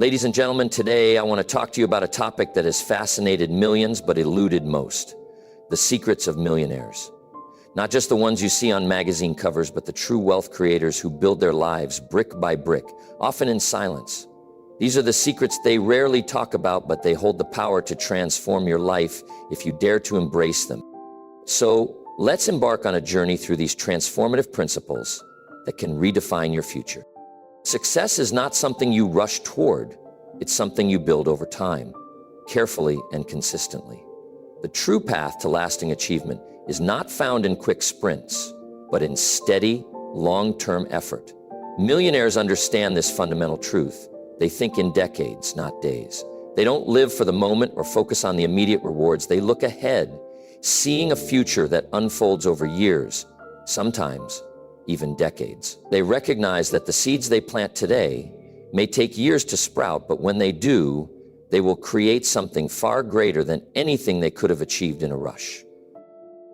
Ladies and gentlemen, today I want to talk to you about a topic that has fascinated millions but eluded most: the secrets of millionaires. Not just the ones you see on magazine covers, but the true wealth creators who build their lives brick by brick, often in silence. These are the secrets they rarely talk about, but they hold the power to transform your life if you dare to embrace them. So let's embark on a journey through these transformative principles that can redefine your future. Success is not something you rush toward. It's something you build over time, carefully and consistently. The true path to lasting achievement is not found in quick sprints, but in steady, long-term effort. Millionaires understand this fundamental truth. They think in decades, not days. They don't live for the moment or focus on the immediate rewards. They look ahead, seeing a future that unfolds over years, sometimes even decades. They recognize that the seeds they plant today may take years to sprout, but when they do, they will create something far greater than anything they could have achieved in a rush.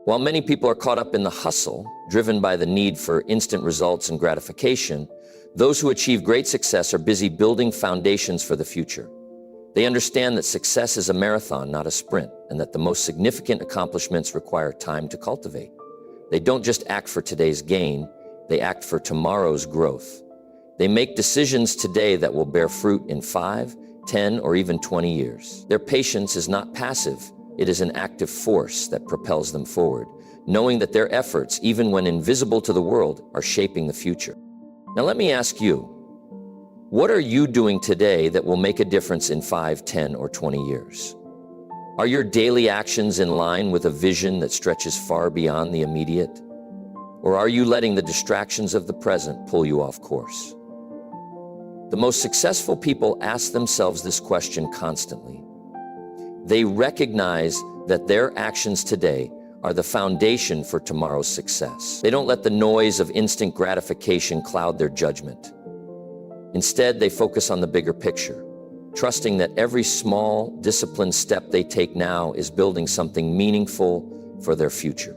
While many people are caught up in the hustle, driven by the need for instant results and gratification, those who achieve great success are busy building foundations for the future. They understand that success is a marathon, not a sprint, and that the most significant accomplishments require time to cultivate. They don't just act for today's gain, they act for tomorrow's growth. They make decisions today that will bear fruit in 5, 10, or even 20 years. Their patience is not passive. It is an active force that propels them forward, knowing that their efforts, even when invisible to the world, are shaping the future. Now let me ask you, what are you doing today that will make a difference in 5, 10, or 20 years? Are your daily actions in line with a vision that stretches far beyond the immediate? Or are you letting the distractions of the present pull you off course? The most successful people ask themselves this question constantly. They recognize that their actions today are the foundation for tomorrow's success. They don't let the noise of instant gratification cloud their judgment. Instead, they focus on the bigger picture, trusting that every small, disciplined step they take now is building something meaningful for their future.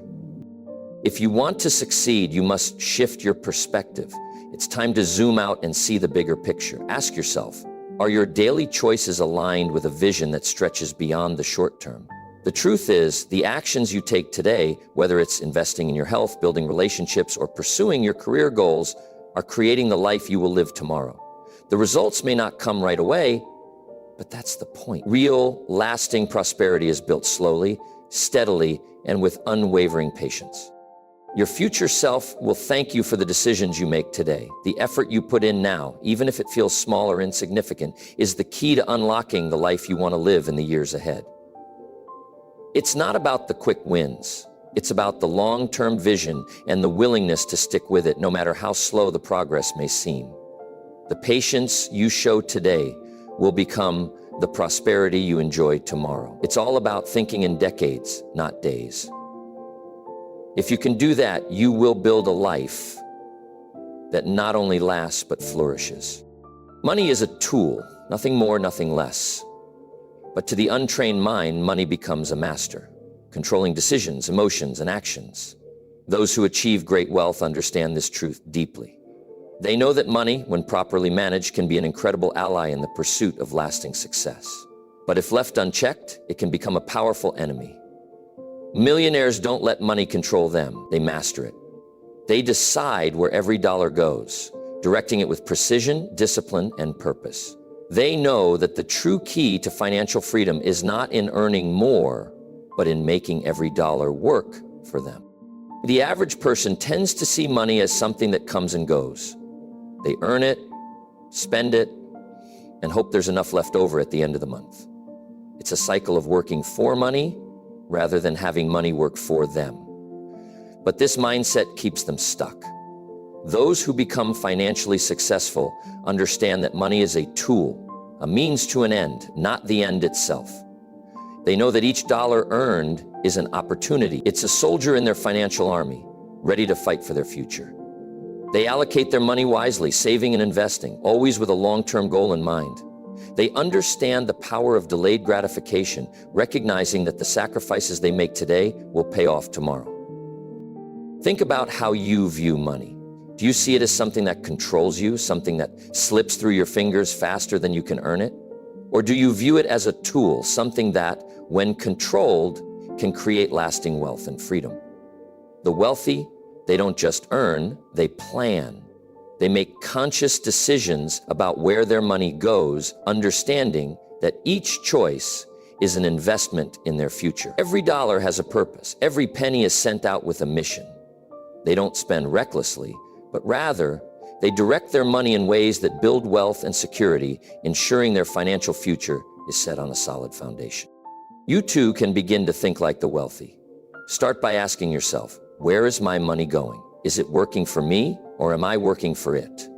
If you want to succeed, you must shift your perspective. It's time to zoom out and see the bigger picture. Ask yourself, are your daily choices aligned with a vision that stretches beyond the short term? The truth is, the actions you take today, whether it's investing in your health, building relationships, or pursuing your career goals, are creating the life you will live tomorrow. The results may not come right away, but that's the point. Real, lasting prosperity is built slowly, steadily, and with unwavering patience. Your future self will thank you for the decisions you make today. The effort you put in now, even if it feels small or insignificant, is the key to unlocking the life you want to live in the years ahead. It's not about the quick wins. It's about the long-term vision and the willingness to stick with it, no matter how slow the progress may seem. The patience you show today will become the prosperity you enjoy tomorrow. It's all about thinking in decades, not days. If you can do that, you will build a life that not only lasts, but flourishes. Money is a tool, nothing more, nothing less. But to the untrained mind, money becomes a master, controlling decisions, emotions, and actions. Those who achieve great wealth understand this truth deeply. They know that money, when properly managed, can be an incredible ally in the pursuit of lasting success. But if left unchecked, it can become a powerful enemy. Millionaires don't let money control them, they master it. They decide where every dollar goes, directing it with precision, discipline, and purpose. They know that the true key to financial freedom is not in earning more, but in making every dollar work for them. The average person tends to see money as something that comes and goes. They earn it, spend it, and hope there's enough left over at the end of the month. It's a cycle of working for money rather than having money work for them. But this mindset keeps them stuck. Those who become financially successful understand that money is a tool, a means to an end, not the end itself. They know that each dollar earned is an opportunity. It's a soldier in their financial army, ready to fight for their future. They allocate their money wisely, saving and investing, always with a long-term goal in mind. They understand the power of delayed gratification, recognizing that the sacrifices they make today will pay off tomorrow. Think about how you view money. Do you see it as something that controls you, something that slips through your fingers faster than you can earn it? Or do you view it as a tool, something that, when controlled, can create lasting wealth and freedom? The wealthy, they don't just earn, they plan. They make conscious decisions about where their money goes, understanding that each choice is an investment in their future. Every dollar has a purpose. Every penny is sent out with a mission. They don't spend recklessly, but rather, they direct their money in ways that build wealth and security, ensuring their financial future is set on a solid foundation. You too can begin to think like the wealthy. Start by asking yourself, where is my money going? Is it working for me, or am I working for it?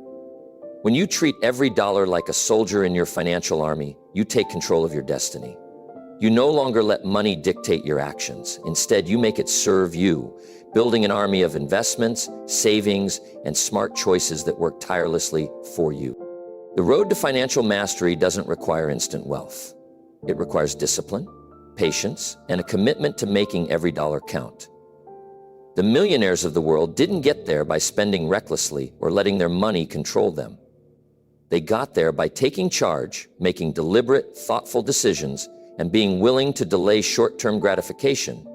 When you treat every dollar like a soldier in your financial army, you take control of your destiny. You no longer let money dictate your actions. Instead, you make it serve you, building an army of investments, savings, and smart choices that work tirelessly for you. The road to financial mastery doesn't require instant wealth. It requires discipline, patience, and a commitment to making every dollar count. The millionaires of the world didn't get there by spending recklessly or letting their money control them. They got there by taking charge, making deliberate, thoughtful decisions, and being willing to delay short-term gratification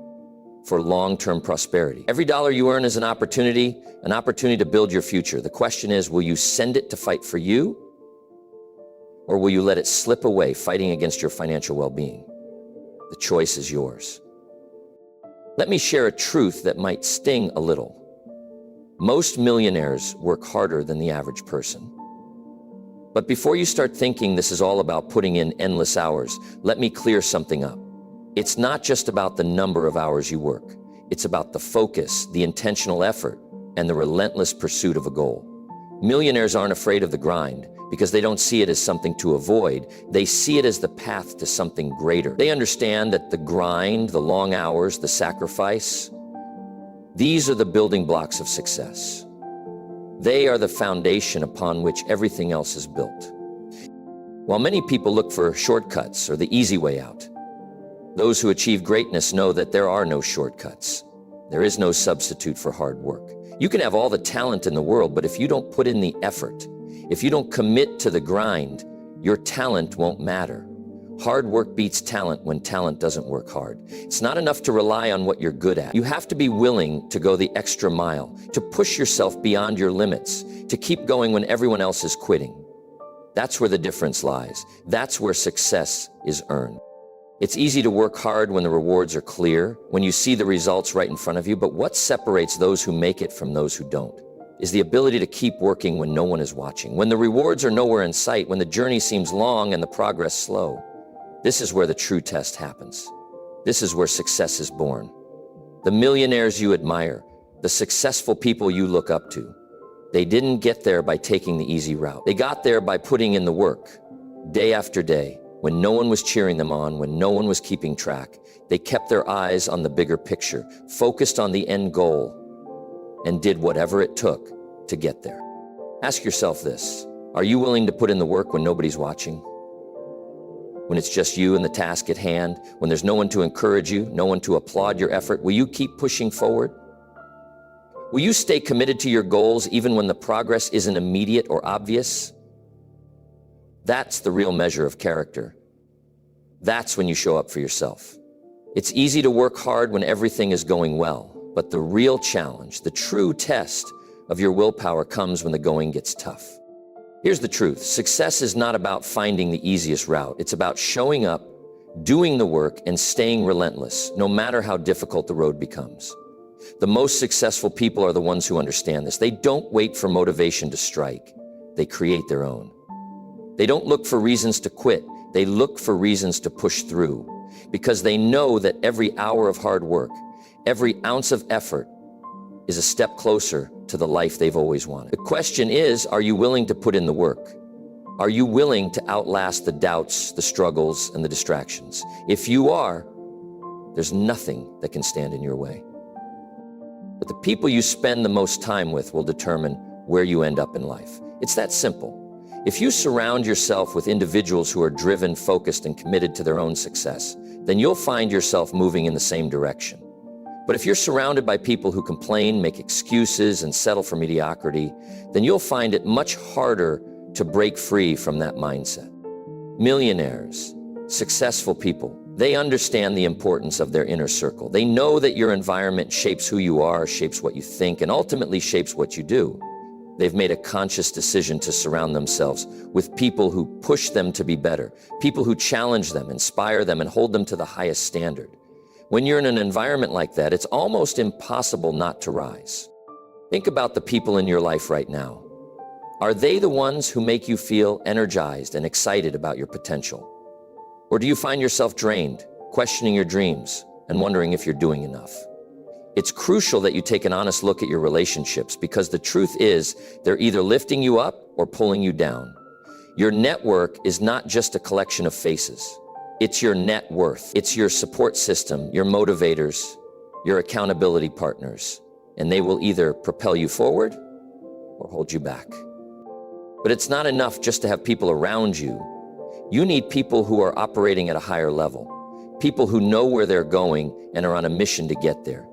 for long-term prosperity. Every dollar you earn is an opportunity to build your future. The question is, will you send it to fight for you, or will you let it slip away fighting against your financial well-being? The choice is yours. Let me share a truth that might sting a little. Most millionaires work harder than the average person. But before you start thinking this is all about putting in endless hours, let me clear something up. It's not just about the number of hours you work. It's about the focus, the intentional effort, and the relentless pursuit of a goal. Millionaires aren't afraid of the grind because they don't see it as something to avoid. They see it as the path to something greater. They understand that the grind, the long hours, the sacrifice, these are the building blocks of success. They are the foundation upon which everything else is built. While many people look for shortcuts or the easy way out, those who achieve greatness know that there are no shortcuts. There is no substitute for hard work. You can have all the talent in the world, but if you don't put in the effort, if you don't commit to the grind, your talent won't matter. Hard work beats talent when talent doesn't work hard. It's not enough to rely on what you're good at. You have to be willing to go the extra mile, to push yourself beyond your limits, to keep going when everyone else is quitting. That's where the difference lies. That's where success is earned. It's easy to work hard when the rewards are clear, when you see the results right in front of you, but what separates those who make it from those who don't is the ability to keep working when no one is watching, when the rewards are nowhere in sight, when the journey seems long and the progress slow. This is where the true test happens. This is where success is born. The millionaires you admire, the successful people you look up to, they didn't get there by taking the easy route. They got there by putting in the work, day after day. When no one was cheering them on, when no one was keeping track, they kept their eyes on the bigger picture, focused on the end goal, and did whatever it took to get there. Ask yourself this: are you willing to put in the work when nobody's watching? When it's just you and the task at hand, when there's no one to encourage you, no one to applaud your effort, will you keep pushing forward? Will you stay committed to your goals even when the progress isn't immediate or obvious? That's the real measure of character. That's when you show up for yourself. It's easy to work hard when everything is going well, but the real challenge, the true test of your willpower comes when the going gets tough. Here's the truth. Success is not about finding the easiest route. It's about showing up, doing the work, and staying relentless, no matter how difficult the road becomes. The most successful people are the ones who understand this. They don't wait for motivation to strike. They create their own. They don't look for reasons to quit. They look for reasons to push through, because they know that every hour of hard work, every ounce of effort is a step closer to the life they've always wanted. The question is, are you willing to put in the work? Are you willing to outlast the doubts, the struggles, and the distractions? If you are, there's nothing that can stand in your way. But the people you spend the most time with will determine where you end up in life. It's that simple. If you surround yourself with individuals who are driven, focused, and committed to their own success, then you'll find yourself moving in the same direction. But if you're surrounded by people who complain, make excuses, and settle for mediocrity, then you'll find it much harder to break free from that mindset. Millionaires, successful people, they understand the importance of their inner circle. They know that your environment shapes who you are, shapes what you think, and ultimately shapes what you do. They've made a conscious decision to surround themselves with people who push them to be better, people who challenge them, inspire them, and hold them to the highest standard. When you're in an environment like that, it's almost impossible not to rise. Think about the people in your life right now. Are they the ones who make you feel energized and excited about your potential? Or do you find yourself drained, questioning your dreams, and wondering if you're doing enough? It's crucial that you take an honest look at your relationships, because the truth is they're either lifting you up or pulling you down. Your network is not just a collection of faces. It's your net worth. It's your support system, your motivators, your accountability partners, and they will either propel you forward or hold you back. But it's not enough just to have people around you. You need people who are operating at a higher level, people who know where they're going and are on a mission to get there.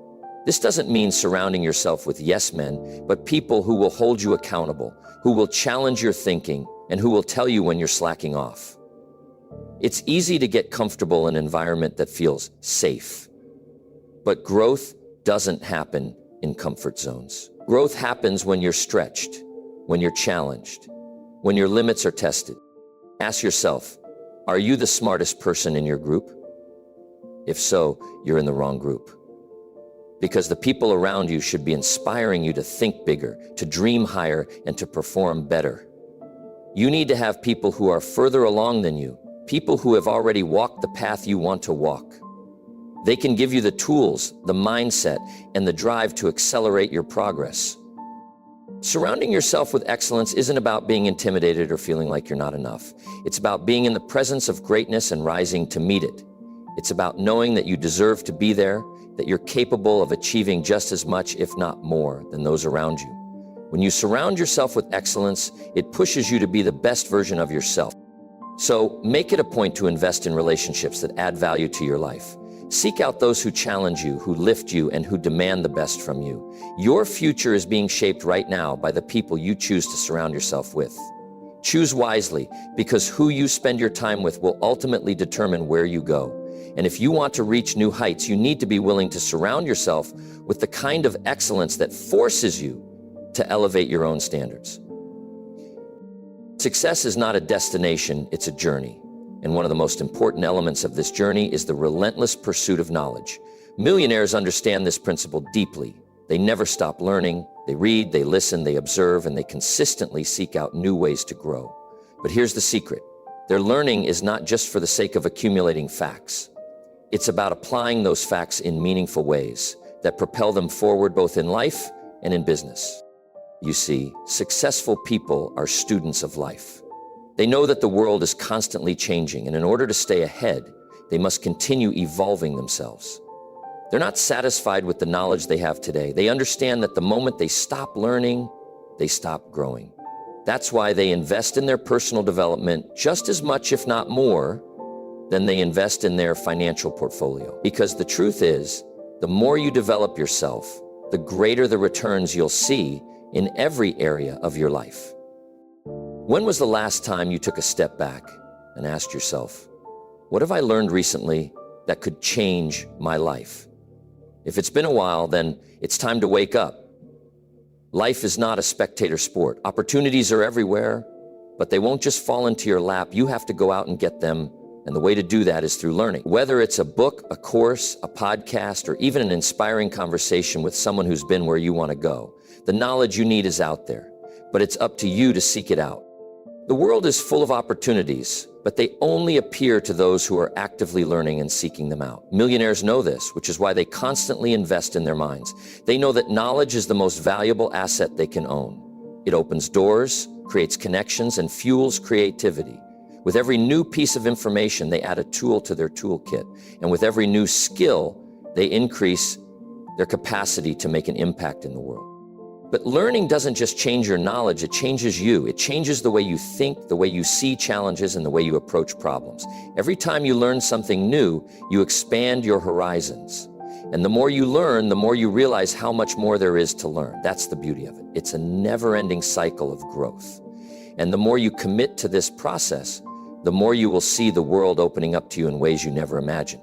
This doesn't mean surrounding yourself with yes men, but people who will hold you accountable, who will challenge your thinking, and who will tell you when you're slacking off. It's easy to get comfortable in an environment that feels safe, but growth doesn't happen in comfort zones. Growth happens when you're stretched, when you're challenged, when your limits are tested. Ask yourself, are you the smartest person in your group? If so, you're in the wrong group. Because the people around you should be inspiring you to think bigger, to dream higher, and to perform better. You need to have people who are further along than you, people who have already walked the path you want to walk. They can give you the tools, the mindset, and the drive to accelerate your progress. Surrounding yourself with excellence isn't about being intimidated or feeling like you're not enough. It's about being in the presence of greatness and rising to meet it. It's about knowing that you deserve to be there, that you're capable of achieving just as much, if not more, than those around you. When you surround yourself with excellence, it pushes you to be the best version of yourself. So make it a point to invest in relationships that add value to your life. Seek out those who challenge you, who lift you, and who demand the best from you. Your future is being shaped right now by the people you choose to surround yourself with. Choose wisely, because who you spend your time with will ultimately determine where you go. And if you want to reach new heights, you need to be willing to surround yourself with the kind of excellence that forces you to elevate your own standards. Success is not a destination, it's a journey. And one of the most important elements of this journey is the relentless pursuit of knowledge. Millionaires understand this principle deeply. They never stop learning. They read, they listen, they observe, and they consistently seek out new ways to grow. But here's the secret. Their learning is not just for the sake of accumulating facts. It's about applying those facts in meaningful ways that propel them forward both in life and in business. You see, successful people are students of life. They know that the world is constantly changing, and in order to stay ahead, they must continue evolving themselves. They're not satisfied with the knowledge they have today. They understand that the moment they stop learning, they stop growing. That's why they invest in their personal development just as much, if not more, than they invest in their financial portfolio. Because the truth is, the more you develop yourself, the greater the returns you'll see in every area of your life. When was the last time you took a step back and asked yourself, what have I learned recently that could change my life? If it's been a while, then it's time to wake up. Life is not a spectator sport. Opportunities are everywhere, but they won't just fall into your lap. You have to go out and get them, and the way to do that is through learning. Whether it's a book, a course, a podcast, or even an inspiring conversation with someone who's been where you want to go, the knowledge you need is out there, but it's up to you to seek it out. The world is full of opportunities, but they only appear to those who are actively learning and seeking them out. Millionaires know this, which is why they constantly invest in their minds. They know that knowledge is the most valuable asset they can own. It opens doors, creates connections, and fuels creativity. With every new piece of information, they add a tool to their toolkit. And with every new skill, they increase their capacity to make an impact in the world. But learning doesn't just change your knowledge, it changes you. It changes the way you think, the way you see challenges, and the way you approach problems. Every time you learn something new, you expand your horizons. And the more you learn, the more you realize how much more there is to learn. That's the beauty of it. It's a never-ending cycle of growth. And the more you commit to this process, the more you will see the world opening up to you in ways you never imagined.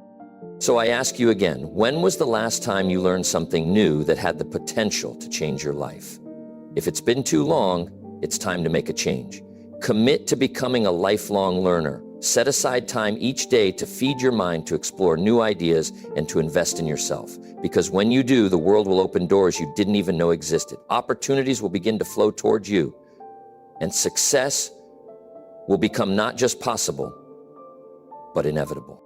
So I ask you again, when was the last time you learned something new that had the potential to change your life? If it's been too long, it's time to make a change. Commit to becoming a lifelong learner. Set aside time each day to feed your mind, to explore new ideas, and to invest in yourself. Because when you do, the world will open doors you didn't even know existed. Opportunities will begin to flow towards you, and success will become not just possible, but inevitable.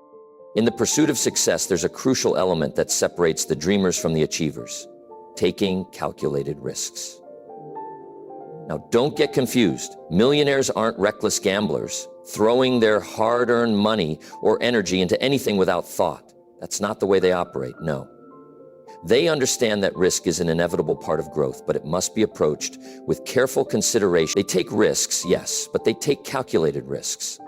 In the pursuit of success, there's a crucial element that separates the dreamers from the achievers: taking calculated risks. Now, don't get confused. Millionaires aren't reckless gamblers, throwing their hard-earned money or energy into anything without thought. That's not the way they operate, no. They understand that risk is an inevitable part of growth, but it must be approached with careful consideration. They take risks, yes, but they take calculated risks.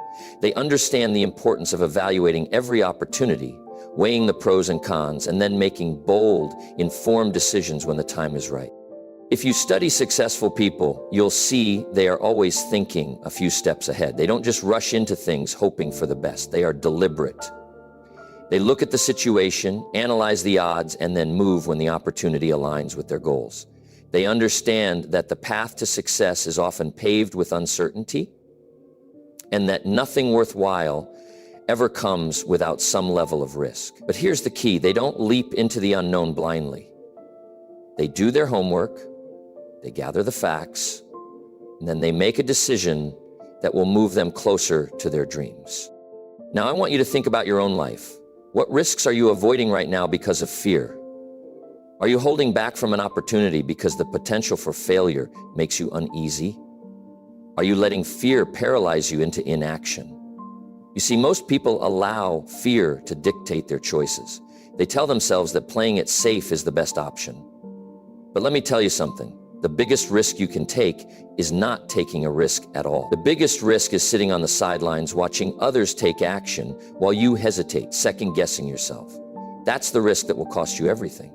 They understand the importance of evaluating every opportunity, weighing the pros and cons, and then making bold, informed decisions when the time is right. If you study successful people, you'll see they are always thinking a few steps ahead. They don't just rush into things hoping for the best. They are deliberate. They look at the situation, analyze the odds, and then move when the opportunity aligns with their goals. They understand that the path to success is often paved with uncertainty, and that nothing worthwhile ever comes without some level of risk. But here's the key: they don't leap into the unknown blindly. They do their homework, they gather the facts, and then they make a decision that will move them closer to their dreams. Now, I want you to think about your own life. What risks are you avoiding right now because of fear? Are you holding back from an opportunity because the potential for failure makes you uneasy? Are you letting fear paralyze you into inaction? You see, most people allow fear to dictate their choices. They tell themselves that playing it safe is the best option. But let me tell you something. The biggest risk you can take is not taking a risk at all. The biggest risk is sitting on the sidelines watching others take action while you hesitate, second-guessing yourself. That's the risk that will cost you everything.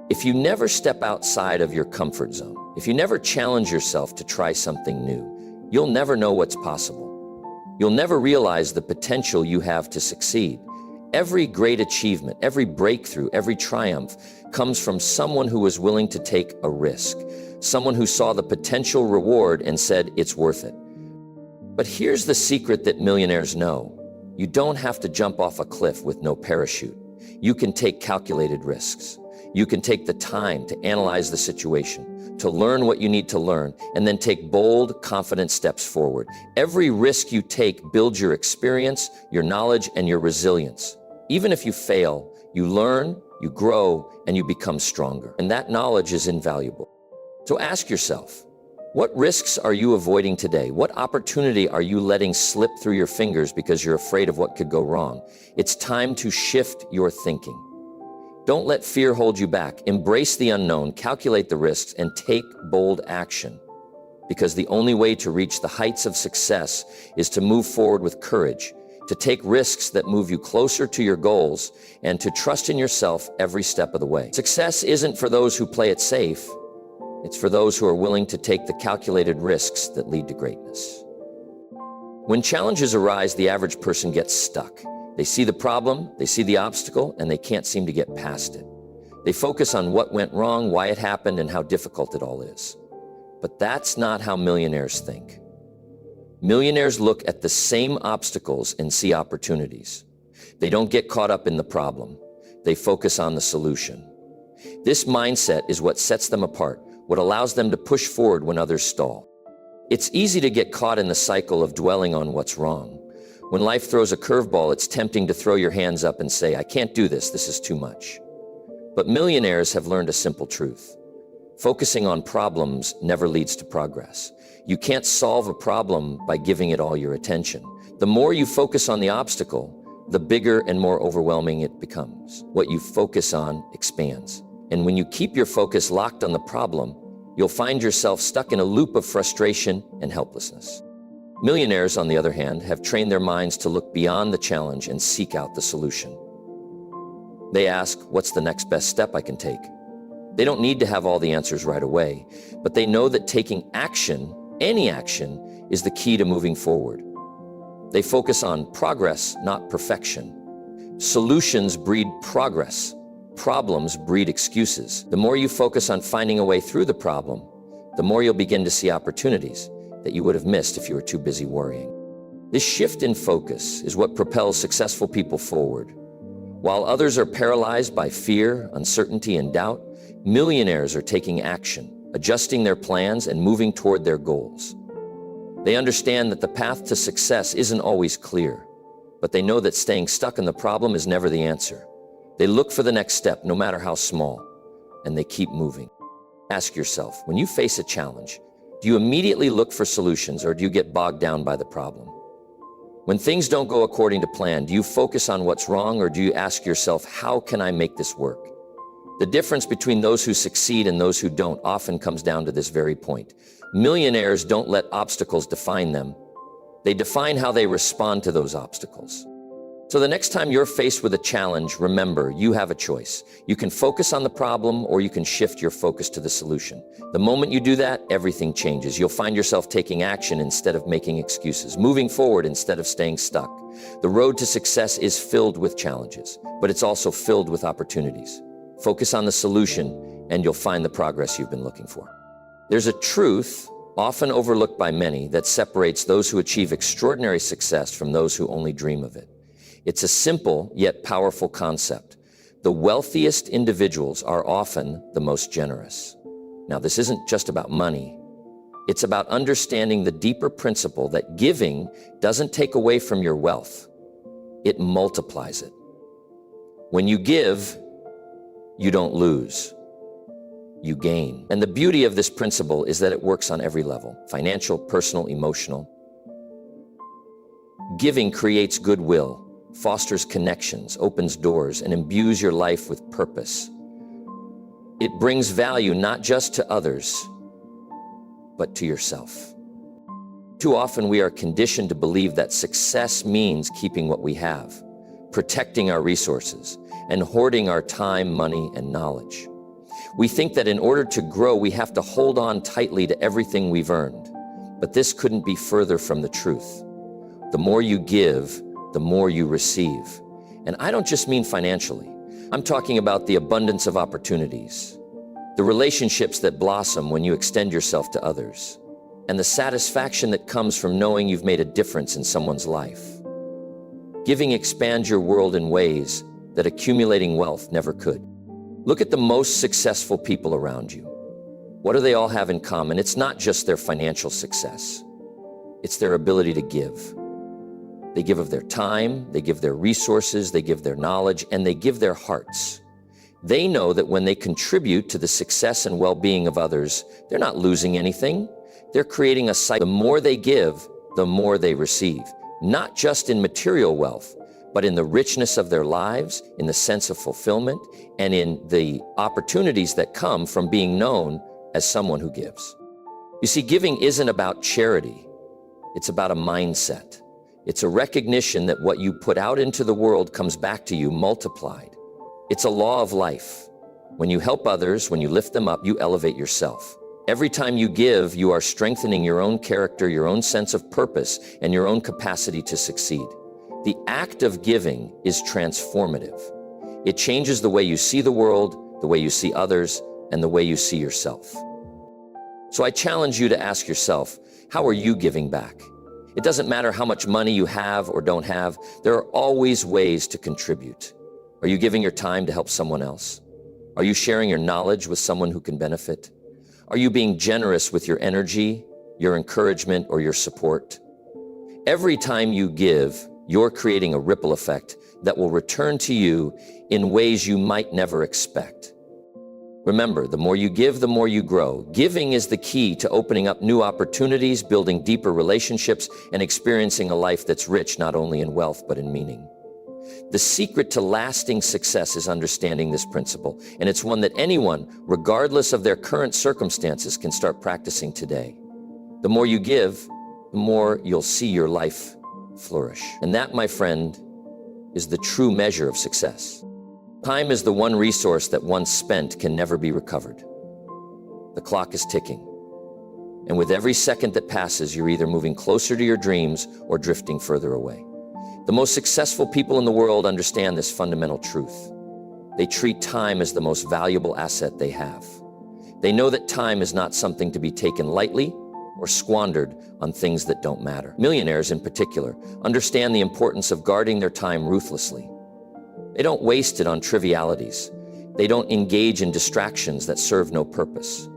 If you never step outside of your comfort zone, if you never challenge yourself to try something new, you'll never know what's possible. You'll never realize the potential you have to succeed. Every great achievement, every breakthrough, every triumph comes from someone who was willing to take a risk, someone who saw the potential reward and said, it's worth it. But here's the secret that millionaires know. You don't have to jump off a cliff with no parachute. You can take calculated risks. You can take the time to analyze the situation, to learn what you need to learn, and then take bold, confident steps forward. Every risk you take builds your experience, your knowledge, and your resilience. Even if you fail, you learn, you grow, and you become stronger. And that knowledge is invaluable. So ask yourself, what risks are you avoiding today? What opportunity are you letting slip through your fingers because you're afraid of what could go wrong? It's time to shift your thinking. Don't let fear hold you back. Embrace the unknown, calculate the risks, and take bold action. Because the only way to reach the heights of success is to move forward with courage, to take risks that move you closer to your goals, and to trust in yourself every step of the way. Success isn't for those who play it safe. It's for those who are willing to take the calculated risks that lead to greatness. When challenges arise, the average person gets stuck. They see the problem, they see the obstacle, and they can't seem to get past it. They focus on what went wrong, why it happened, and how difficult it all is. But that's not how millionaires think. Millionaires look at the same obstacles and see opportunities. They don't get caught up in the problem. They focus on the solution. This mindset is what sets them apart, what allows them to push forward when others stall. It's easy to get caught in the cycle of dwelling on what's wrong. When life throws a curveball, it's tempting to throw your hands up and say, I can't do this, this is too much. But millionaires have learned a simple truth. Focusing on problems never leads to progress. You can't solve a problem by giving it all your attention. The more you focus on the obstacle, the bigger and more overwhelming it becomes. What you focus on expands. And when you keep your focus locked on the problem, you'll find yourself stuck in a loop of frustration and helplessness. Millionaires, on the other hand, have trained their minds to look beyond the challenge and seek out the solution. They ask, what's the next best step I can take? They don't need to have all the answers right away, but they know that taking action, any action, is the key to moving forward. They focus on progress, not perfection. Solutions breed progress. Problems breed excuses. The more you focus on finding a way through the problem, the more you'll begin to see opportunities that you would have missed if you were too busy worrying. This shift in focus is what propels successful people forward. While others are paralyzed by fear, uncertainty, and doubt, millionaires are taking action, adjusting their plans and moving toward their goals. They understand that the path to success isn't always clear, but they know that staying stuck in the problem is never the answer. They look for the next step, no matter how small, and they keep moving. Ask yourself, when you face a challenge, do you immediately look for solutions or do you get bogged down by the problem? When things don't go according to plan, do you focus on what's wrong or do you ask yourself, how can I make this work? The difference between those who succeed and those who don't often comes down to this very point. Millionaires don't let obstacles define them. They define how they respond to those obstacles. So the next time you're faced with a challenge, remember, you have a choice. You can focus on the problem or you can shift your focus to the solution. The moment you do that, everything changes. You'll find yourself taking action instead of making excuses, moving forward instead of staying stuck. The road to success is filled with challenges, but it's also filled with opportunities. Focus on the solution and you'll find the progress you've been looking for. There's a truth, often overlooked by many, that separates those who achieve extraordinary success from those who only dream of it. It's a simple yet powerful concept. The wealthiest individuals are often the most generous. Now, this isn't just about money. It's about understanding the deeper principle that giving doesn't take away from your wealth. It multiplies it. When you give, you don't lose. You gain. And the beauty of this principle is that it works on every level: financial, personal, emotional. Giving creates goodwill, fosters connections, opens doors, and imbues your life with purpose. It brings value not just to others, but to yourself. Too often we are conditioned to believe that success means keeping what we have, protecting our resources, and hoarding our time, money, and knowledge. We think that in order to grow, we have to hold on tightly to everything we've earned. But this couldn't be further from the truth. The more you give, the more you receive. And I don't just mean financially. I'm talking about the abundance of opportunities, the relationships that blossom when you extend yourself to others, and the satisfaction that comes from knowing you've made a difference in someone's life. Giving expands your world in ways that accumulating wealth never could. Look at the most successful people around you. What do they all have in common? It's not just their financial success. It's their ability to give. They give of their time, they give their resources, they give their knowledge, and they give their hearts. They know that when they contribute to the success and well-being of others, they're not losing anything. They're creating a cycle. The more they give, the more they receive, not just in material wealth, but in the richness of their lives, in the sense of fulfillment, and in the opportunities that come from being known as someone who gives. You see, giving isn't about charity. It's about a mindset. It's a recognition that what you put out into the world comes back to you multiplied. It's a law of life. When you help others, when you lift them up, you elevate yourself. Every time you give, you are strengthening your own character, your own sense of purpose, and your own capacity to succeed. The act of giving is transformative. It changes the way you see the world, the way you see others, and the way you see yourself. So I challenge you to ask yourself, how are you giving back? It doesn't matter how much money you have or don't have, there are always ways to contribute. Are you giving your time to help someone else? Are you sharing your knowledge with someone who can benefit? Are you being generous with your energy, your encouragement, or your support? Every time you give, you're creating a ripple effect that will return to you in ways you might never expect. Remember, the more you give, the more you grow. Giving is the key to opening up new opportunities, building deeper relationships, and experiencing a life that's rich not only in wealth, but in meaning. The secret to lasting success is understanding this principle, and it's one that anyone, regardless of their current circumstances, can start practicing today. The more you give, the more you'll see your life flourish. And that, my friend, is the true measure of success. Time is the one resource that once spent can never be recovered. The clock is ticking. And with every second that passes, you're either moving closer to your dreams or drifting further away. The most successful people in the world understand this fundamental truth. They treat time as the most valuable asset they have. They know that time is not something to be taken lightly or squandered on things that don't matter. Millionaires, in particular, understand the importance of guarding their time ruthlessly. They don't waste it on trivialities. They don't engage in distractions that serve no purpose.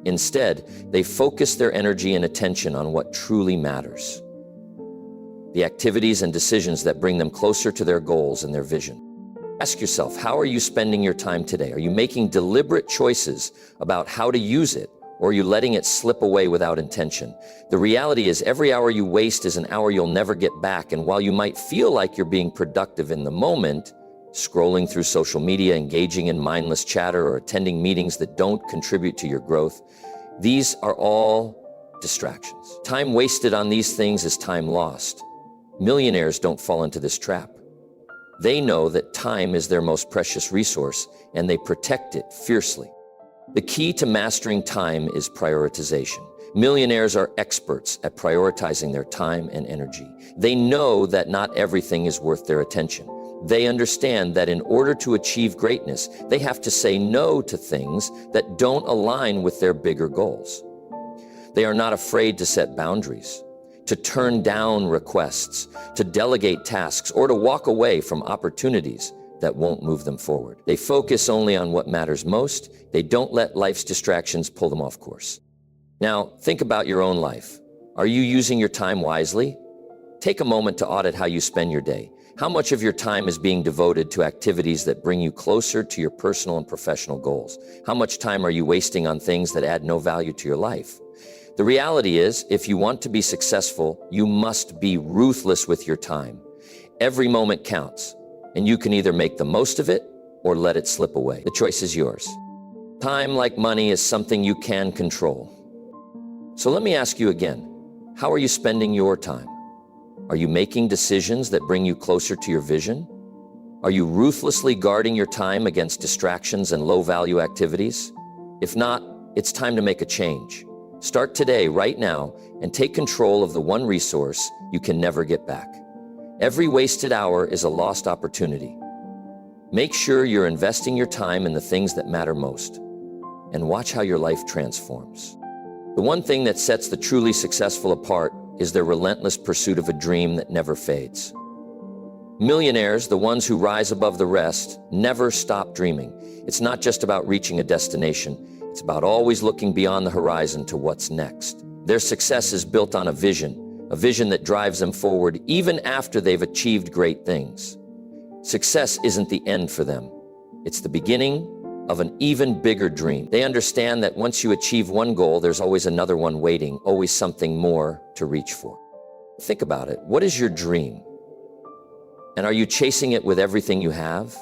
Instead, they focus their energy and attention on what truly matters. The activities and decisions that bring them closer to their goals and their vision. Ask yourself, how are you spending your time today? Are you making deliberate choices about how to use it, or are you letting it slip away without intention? The reality is every hour you waste is an hour you'll never get back, and while you might feel like you're being productive in the moment, scrolling through social media, engaging in mindless chatter, or attending meetings that don't contribute to your growth, these are all distractions. Time wasted on these things is time lost. Millionaires don't fall into this trap. They know that time is their most precious resource, and they protect it fiercely. The key to mastering time is prioritization. Millionaires are experts at prioritizing their time and energy. They know that not everything is worth their attention. They understand that in order to achieve greatness, they have to say no to things that don't align with their bigger goals. They are not afraid to set boundaries, to turn down requests, to delegate tasks, or to walk away from opportunities that won't move them forward. They focus only on what matters most. They don't let life's distractions pull them off course. Now, think about your own life. Are you using your time wisely? Take a moment to audit how you spend your day. How much of your time is being devoted to activities that bring you closer to your personal and professional goals? How much time are you wasting on things that add no value to your life? The reality is, if you want to be successful, you must be ruthless with your time. Every moment counts, and you can either make the most of it or let it slip away. The choice is yours. Time, like money, is something you can control. So let me ask you again, how are you spending your time? Are you making decisions that bring you closer to your vision? Are you ruthlessly guarding your time against distractions and low-value activities? If not, it's time to make a change. Start today, right now, and take control of the one resource you can never get back. Every wasted hour is a lost opportunity. Make sure you're investing your time in the things that matter most, and watch how your life transforms. The one thing that sets the truly successful apart is their relentless pursuit of a dream that never fades. Millionaires, the ones who rise above the rest, never stop dreaming. It's not just about reaching a destination. It's about always looking beyond the horizon to what's next. Their success is built on a vision that drives them forward even after they've achieved great things. Success isn't the end for them. It's the beginning of an even bigger dream. They understand that once you achieve one goal, there's always another one waiting, always something more to reach for. Think about it. What is your dream? And are you chasing it with everything you have?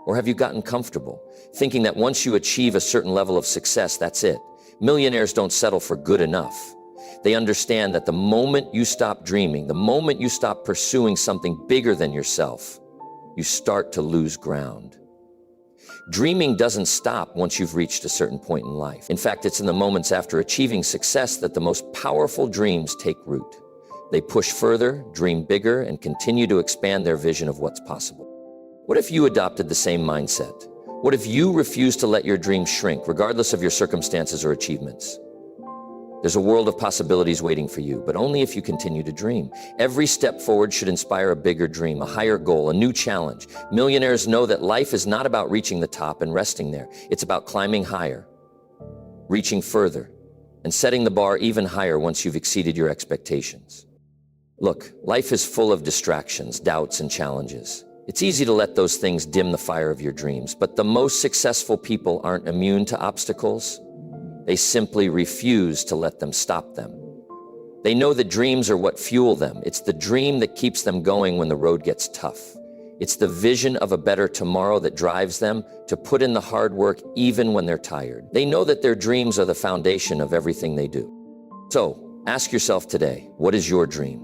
Or have you gotten comfortable, thinking that once you achieve a certain level of success, that's it? Millionaires don't settle for good enough. They understand that the moment you stop dreaming, the moment you stop pursuing something bigger than yourself, you start to lose ground. Dreaming doesn't stop once you've reached a certain point in life. In fact, it's in the moments after achieving success that the most powerful dreams take root. They push further, dream bigger, and continue to expand their vision of what's possible. What if you adopted the same mindset? What if you refused to let your dreams shrink, regardless of your circumstances or achievements? There's a world of possibilities waiting for you, but only if you continue to dream. Every step forward should inspire a bigger dream, a higher goal, a new challenge. Millionaires know that life is not about reaching the top and resting there. It's about climbing higher, reaching further, and setting the bar even higher once you've exceeded your expectations. Look, life is full of distractions, doubts, and challenges. It's easy to let those things dim the fire of your dreams, but the most successful people aren't immune to obstacles. They simply refuse to let them stop them. They know that dreams are what fuel them. It's the dream that keeps them going when the road gets tough. It's the vision of a better tomorrow that drives them to put in the hard work even when they're tired. They know that their dreams are the foundation of everything they do. So, ask yourself today, what is your dream?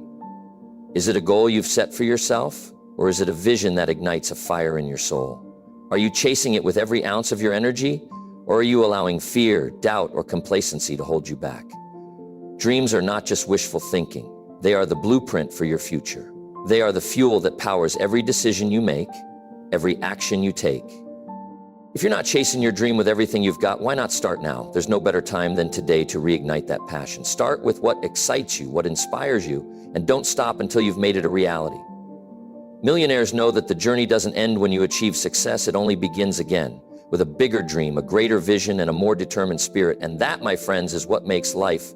Is it a goal you've set for yourself? Or is it a vision that ignites a fire in your soul? Are you chasing it with every ounce of your energy, or are you allowing fear, doubt, or complacency to hold you back? Dreams are not just wishful thinking. They are the blueprint for your future. They are the fuel that powers every decision you make, every action you take. If you're not chasing your dream with everything you've got, why not start now? There's no better time than today to reignite that passion. Start with what excites you, what inspires you, and don't stop until you've made it a reality. Millionaires know that the journey doesn't end when you achieve success. It only begins again with a bigger dream, a greater vision, and a more determined spirit. And that, my friends, is what makes life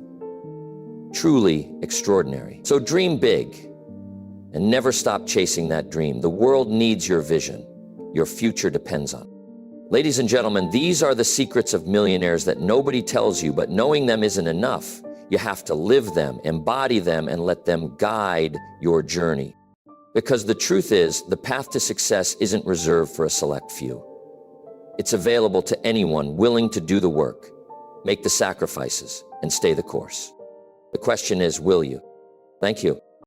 truly extraordinary. So dream big and never stop chasing that dream. The world needs your vision. Your future depends on it. Ladies and gentlemen, these are the secrets of millionaires that nobody tells you, but knowing them isn't enough. You have to live them, embody them, and let them guide your journey. Because the truth is, the path to success isn't reserved for a select few. It's available to anyone willing to do the work, make the sacrifices, and stay the course. The question is, will you? Thank you.